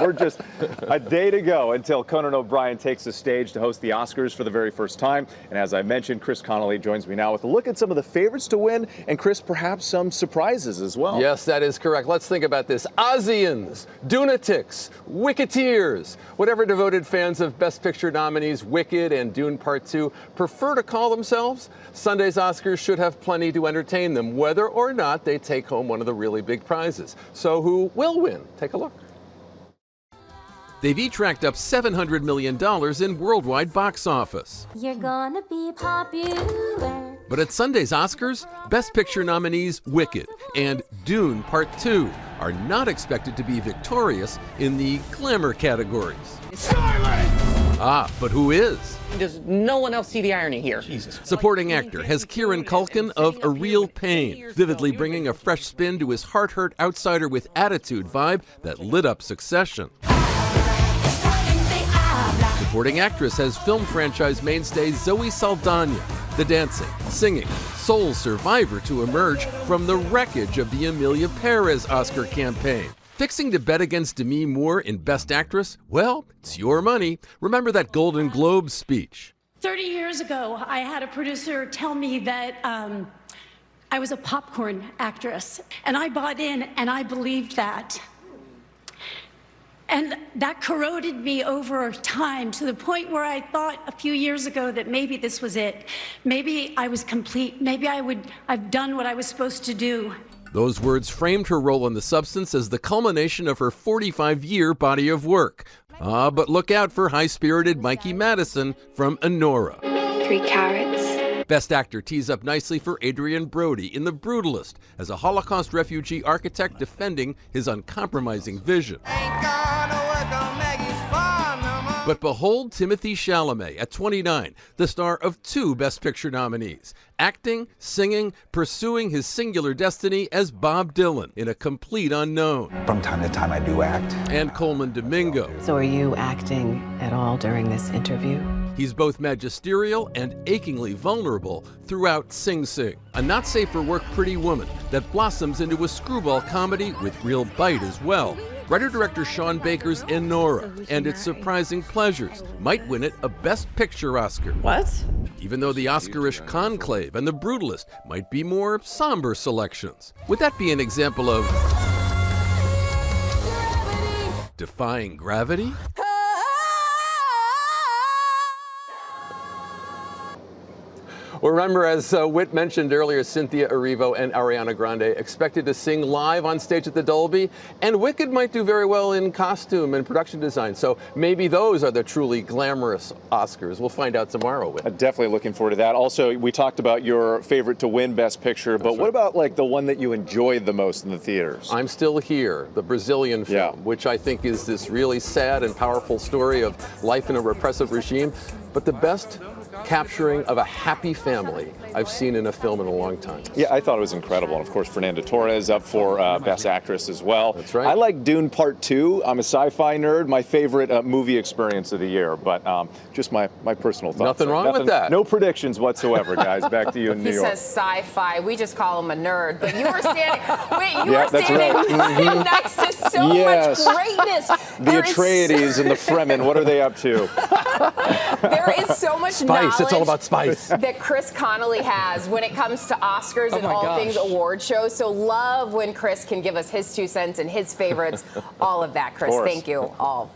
We're just a day to go until Conan O'Brien takes the stage to host the Oscars for the very first time. And as I mentioned, Chris Connelly joins me now with a look at some of the favorites to win, and Chris, perhaps some surprises as well. Yes, that is correct. Let's think about this. Ozians, Dunatics, Wicketeers, whatever devoted fans of Best Picture nominees Wicked and Dune Part 2 prefer to call themselves, Sunday's Oscars should have plenty to entertain them, whether or not they take home one of the really big prizes. So who will win? Take a look. They've each racked up $700 million in worldwide box office. You're gonna be popular. But at Sunday's Oscars, Best Picture nominees Wicked and Dune Part 2 are not expected to be victorious in the glamour categories. But who is? Does no one else see the irony here? Jesus. Supporting actor has Kieran Culkin of A Real Pain, vividly bringing a fresh spin to his heart-hurt outsider with attitude vibe that lit up Succession. Supporting actress has film franchise mainstay Zoe Saldana, the dancing, singing, soul survivor to emerge from the wreckage of the Emilia Perez Oscar campaign. Fixing to bet against Demi Moore in Best Actress? Well, it's your money. Remember that Golden Globe speech. 30 years ago, I had a producer tell me that I was a popcorn actress, and I bought in and I believed that. And that corroded me over time to the point where I thought a few years ago that maybe this was it. Maybe I was complete. Maybe I've done what I was supposed to do. Those words framed her role in The Substance as the culmination of her 45-year body of work. But look out for high-spirited Mikey Madison from Enora. 3 carrots. Best Actor tees up nicely for Adrian Brody in The Brutalist as a Holocaust refugee architect defending his uncompromising vision. But behold Timothy Chalamet at 29, the star of 2 Best Picture nominees, acting, singing, pursuing his singular destiny as Bob Dylan in A Complete Unknown. From time to time I do act. And Coleman Domingo. So are you acting at all during this interview? He's both magisterial and achingly vulnerable throughout Sing Sing, a not-safe-for-work pretty woman that blossoms into a screwball comedy with real bite as well. Writer-director Sean Baker's Enora and its surprising pleasures might win it a Best Picture Oscar. What? Even though the Oscar-ish Conclave and The Brutalist might be more somber selections. Would that be an example of defying gravity? Well, remember, as Whit mentioned earlier, Cynthia Erivo and Ariana Grande expected to sing live on stage at the Dolby, and Wicked might do very well in costume and production design. So maybe those are the truly glamorous Oscars. We'll find out tomorrow, Whit. Definitely looking forward to that. Also, we talked about your favorite to win Best Picture, but what about like the one that you enjoyed the most in the theaters? I'm Still Here, the Brazilian film, which I think is this really sad and powerful story of life in a repressive regime, but the best capturing of a happy family I've seen in a film in a long time. Yeah, I thought it was incredible. And of course, Fernanda Torres up for Best Actress as well. That's right. I like Dune Part 2. I'm a sci-fi nerd. My favorite movie experience of the year, but just my personal thoughts. Nothing wrong with that. No predictions whatsoever, guys. Back to you in New York. He says sci-fi. We just call him a nerd. But you were standing, right. next to so much greatness. The Atreides and the Fremen, what are they up to? There is so much knowledge. It's all about spice. That Chris Connelly has when it comes to Oscars and all things award shows. So love when Chris can give us his 2 cents and his favorites. All of that, Chris. Thank you all.